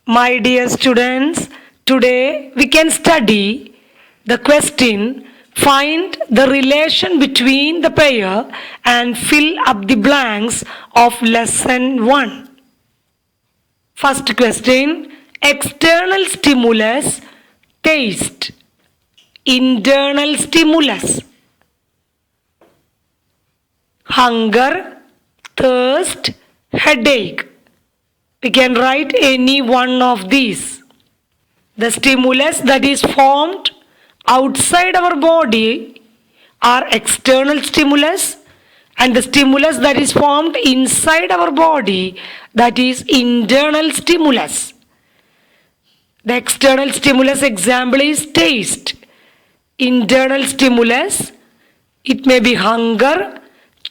My dear students, today we can study the question find the relation between the pair and fill up the blanks of lesson 1. First question, external stimulus, taste. Internal stimulus, hunger, thirst, headache. We can write any one of these. The stimulus that is formed outside our body are external stimulus, and the stimulus that is formed inside our body, that is internal stimulus. The external stimulus example is taste. Internal stimulus, it may be hunger,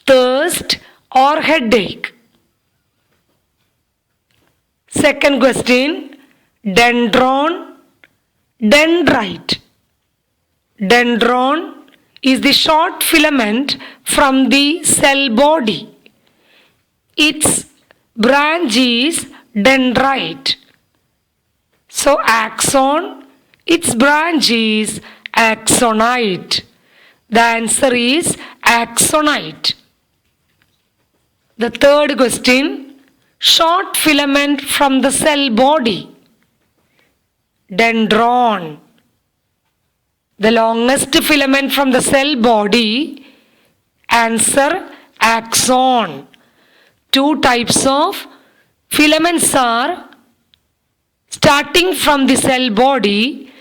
thirst or headache. Second question, dendron, dendrite. Dendron is the short filament from the cell body. Its branch is dendrite. So axon, its branch is axonite. The answer is axonite. The third question, short filament from the cell body. Dendron. The longest filament from the cell body. Answer axon. Two types of filaments are starting from the cell body.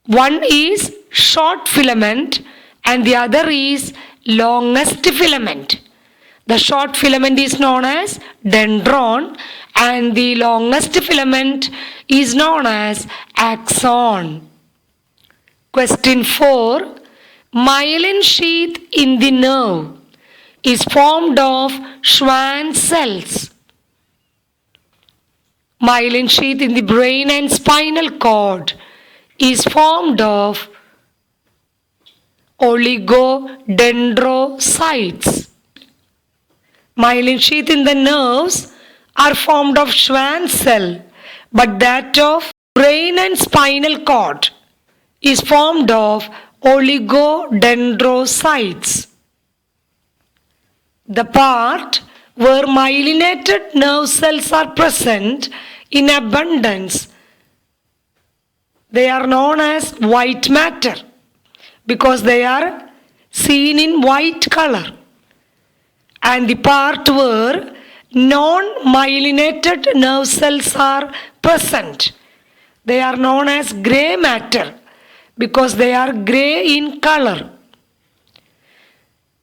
One is short filament and the other is longest filament. The short filament is known as dendron and the longest filament is known as axon. Question 4. Myelin sheath in the nerve is formed of Schwann cells. Myelin sheath in the brain and spinal cord is formed of oligodendrocytes. Myelin sheath in the nerves are formed of Schwann cell, but that of brain and spinal cord is formed of oligodendrocytes. The part where myelinated nerve cells are present in abundance, they are known as white matter because they are seen in white color. And the part where non-myelinated nerve cells are present, they are known as grey matter because they are grey in color.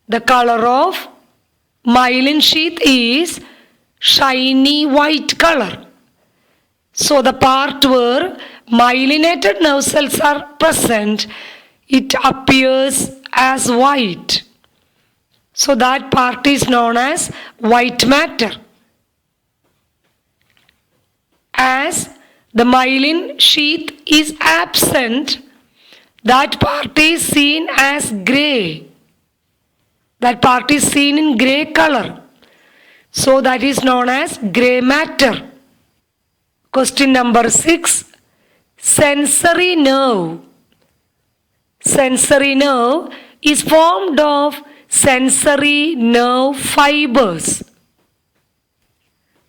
The color of myelin sheath is shiny white color. So the part where myelinated nerve cells are present, it appears as white. So that part is known as white matter. As the myelin sheath is absent, that part is seen as grey. That part is seen in grey color. So that is known as grey matter. Question number 6. Sensory nerve. Sensory nerve is formed of sensory nerve fibers.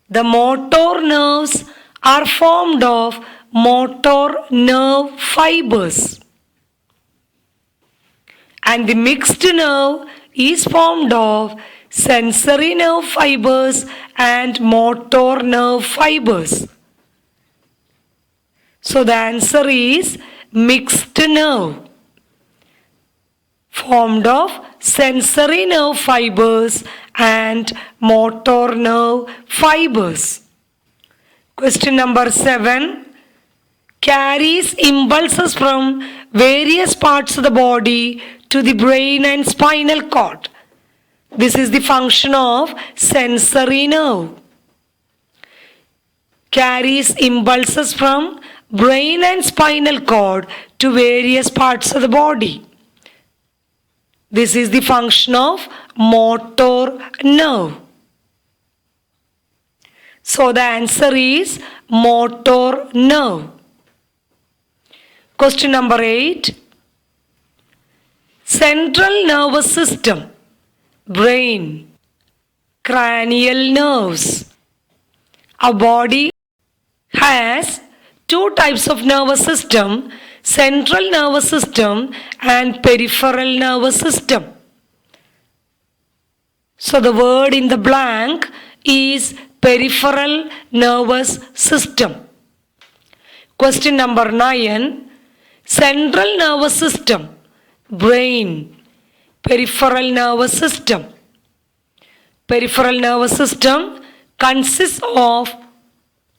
The motor nerves are formed of motor nerve fibers. And the mixed nerve is formed of sensory nerve fibers and motor nerve fibers. So the answer is mixed nerve, formed of sensory nerve fibers and motor nerve fibers. Question number 7. Carries impulses from various parts of the body to the brain and spinal cord. This is the function of sensory nerve. Carries impulses from brain and spinal cord to various parts of the body. This is the function of motor nerve. So the answer is motor nerve. Question number 8. Central nervous system, brain, cranial nerves. Our body has two types of nervous system, central nervous system and peripheral nervous system. So the word in the blank is peripheral nervous system. Question number 9. Central nervous system, brain, peripheral nervous system. Peripheral nervous system consists of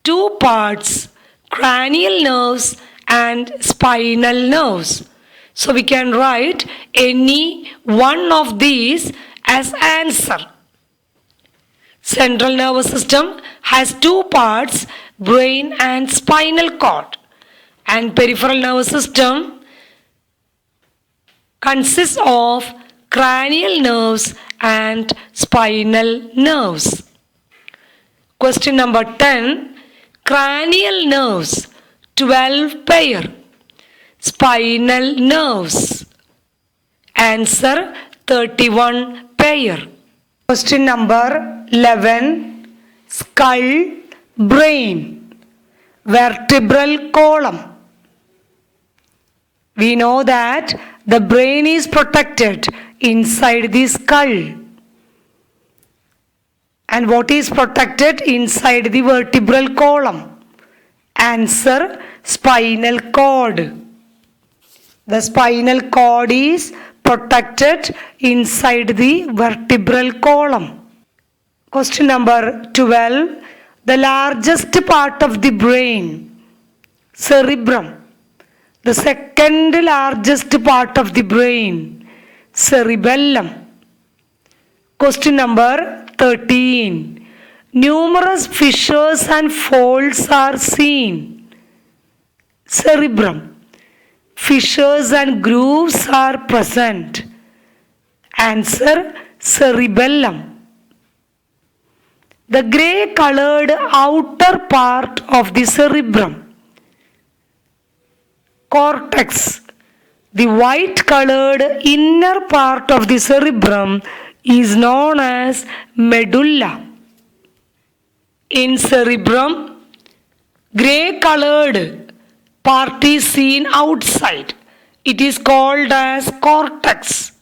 two parts, cranial nerves and spinal nerves. So we can write any one of these as answer. Central nervous system has two parts, brain and spinal cord. And peripheral nervous system consists of cranial nerves and spinal nerves. Question number 10. Cranial nerves, 12 pair. Spinal nerves. Answer, 31 pair. Question number 11. Skull, brain, vertebral column. We know that the brain is protected inside the skull. And what is protected inside the vertebral column? Answer, spinal cord. The spinal cord is protected inside the vertebral column. Question number 12. The largest part of the brain, cerebrum. The second largest part of the brain, cerebellum. Question number 13. Numerous fissures and folds are seen. Cerebrum. Fissures and grooves are present. Answer, cerebellum. The grey colored outer part of the cerebrum, cortex. The white colored inner part of the cerebrum is known as medulla. In cerebrum, grey colored part is seen outside. It is called as cortex.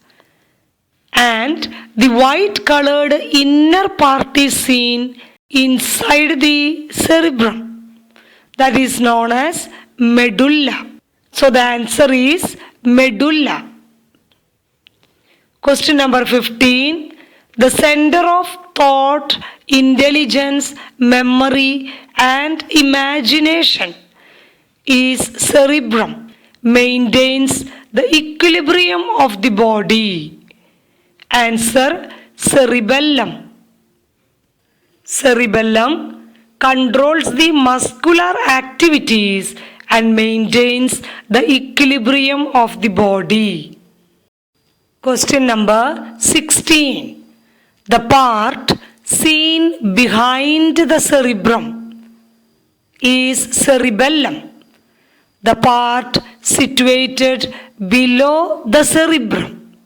And the white colored inner part is seen inside the cerebrum. That is known as medulla. So the answer is medulla. Question number 15. The center of thought, intelligence, memory and imagination is cerebrum. Maintains the equilibrium of the body. Answer, cerebellum. Cerebellum controls the muscular activities and maintains the equilibrium of the body. Question number 16. The part seen behind the cerebrum is cerebellum. The part situated below the cerebrum,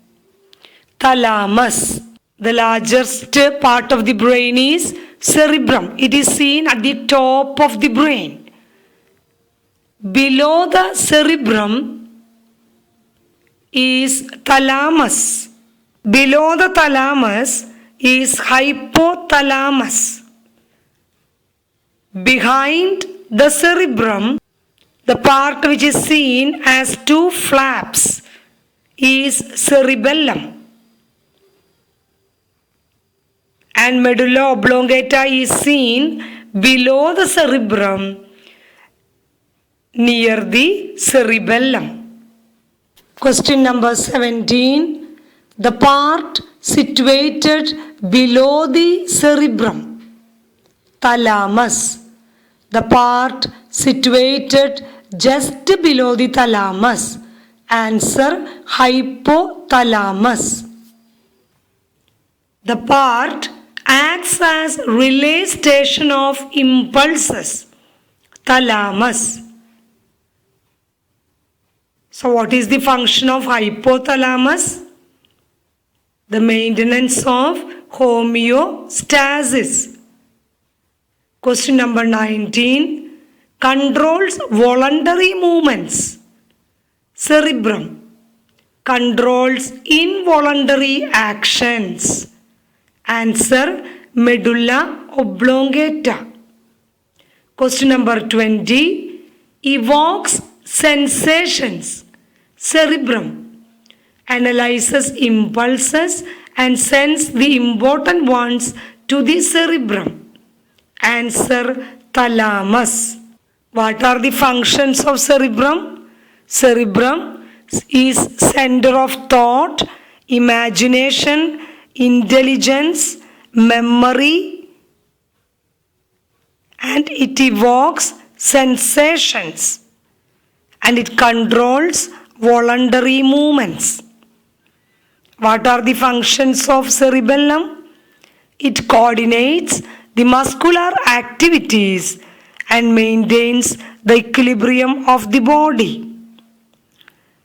thalamus. The largest part of the brain is cerebrum. It is seen at the top of the brain. Below the cerebrum is thalamus. Below the thalamus is hypothalamus. Behind the cerebrum, the part which is seen as two flaps is cerebellum. And medulla oblongata is seen below the cerebrum near the cerebellum. Question number 17. The part situated below the cerebrum, thalamus. The part situated just below the thalamus. Answer, hypothalamus. The part acts as relay station of impulses, thalamus. So what is the function of hypothalamus? The maintenance of homeostasis. Question number 19. Controls voluntary movements. Cerebrum. Controls involuntary actions. Answer, medulla oblongata. Question number 20. Evokes sensations. Cerebrum. Analyzes impulses and sends the important ones to the cerebrum. Answer, thalamus. What are the functions of cerebrum? Cerebrum is center of thought, imagination, intelligence, memory, and it evokes sensations and it controls voluntary movements. What are the functions of cerebellum? It coordinates the muscular activities and maintains the equilibrium of the body.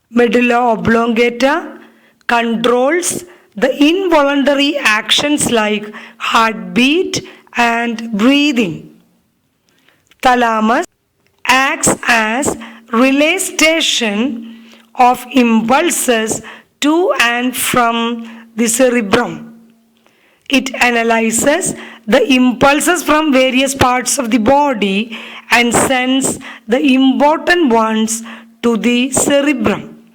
Medulla oblongata controls the involuntary actions like heartbeat and breathing. Thalamus acts as relay station of impulses to and from the cerebrum. It analyzes the impulses from various parts of the body and sends the important ones to the cerebrum.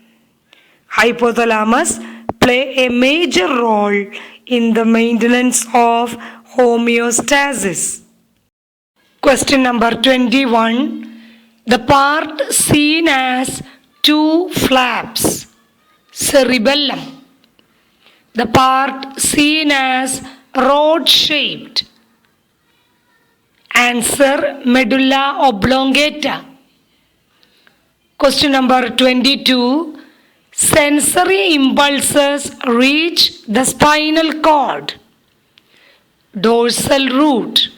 Hypothalamus play a major role in the maintenance of homeostasis. Question number 21. The part seen as two flaps. Cerebellum. The part seen as rod-shaped. Answer, medulla oblongata. Question number 22. Sensory impulses reach the spinal cord. Dorsal root.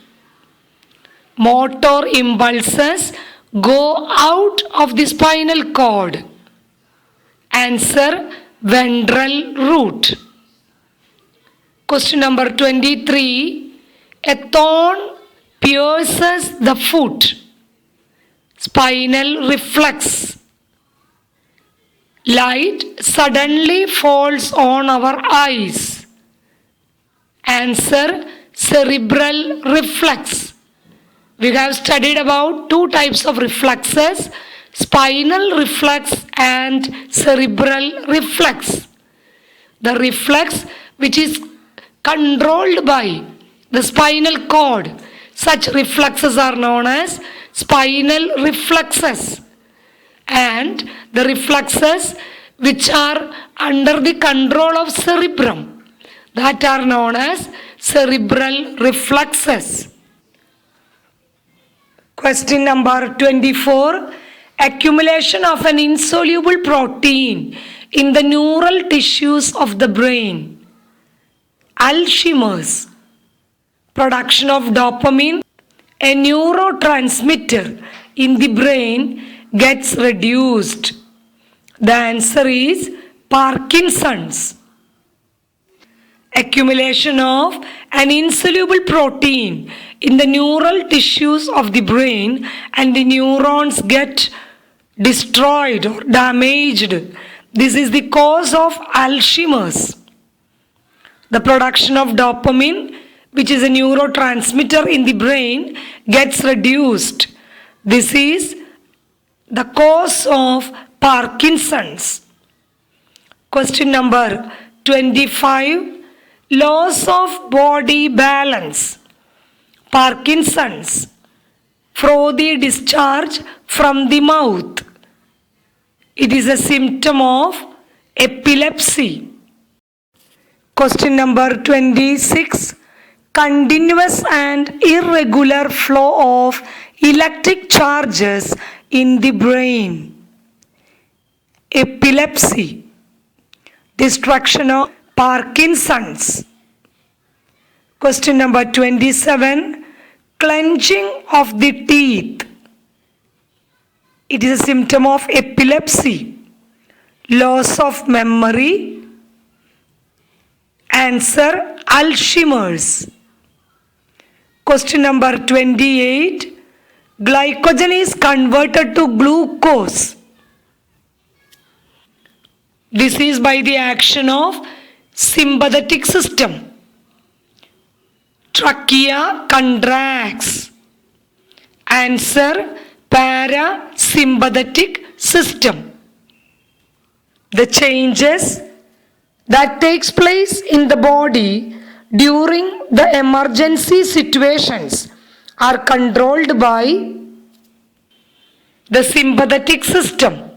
Motor impulses go out of the spinal cord. Answer, ventral root. Question number 23. A thorn pierces the foot. Spinal reflex. Light suddenly falls on our eyes. Answer, cerebral reflex. We have studied about two types of reflexes, spinal reflex and cerebral reflex. The reflex which is controlled by the spinal cord, such reflexes are known as spinal reflexes. And the reflexes which are under the control of cerebrum, that are known as cerebral reflexes. Question number 24. Accumulation of an insoluble protein in the neural tissues of the brain. Alzheimer's. Production of dopamine, a neurotransmitter in the brain, gets reduced. The answer is Parkinson's. Accumulation of an insoluble protein in the neural tissues of the brain and the neurons get destroyed or damaged. This is the cause of Alzheimer's. The production of dopamine, which is a neurotransmitter in the brain, gets reduced. This is the cause of Parkinson's. Question number 25. Loss of body balance. Parkinson's. Frothy discharge from the mouth. It is a symptom of epilepsy. Question number 26. Continuous and irregular flow of electric charges in the brain. Epilepsy. Destruction of Parkinson's. Question number 27. Clenching of the teeth. It is a symptom of epilepsy. Loss of memory. Answer, Alzheimer's. Question number 28. Glycogen is converted to glucose. This is by the action of sympathetic system. Trachea contracts. Answer, parasympathetic system. The changes that takes place in the body during the emergency situations are controlled by the sympathetic system,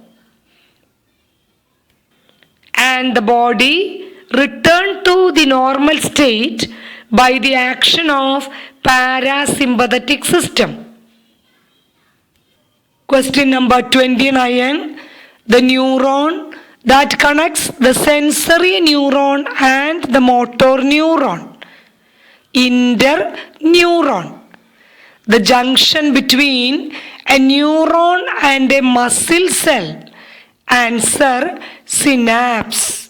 and the body return to the normal state by the action of parasympathetic system. Question number 29. The neuron that connects the sensory neuron and the motor neuron. Interneuron. The junction between a neuron and a muscle cell. Answer, synapse.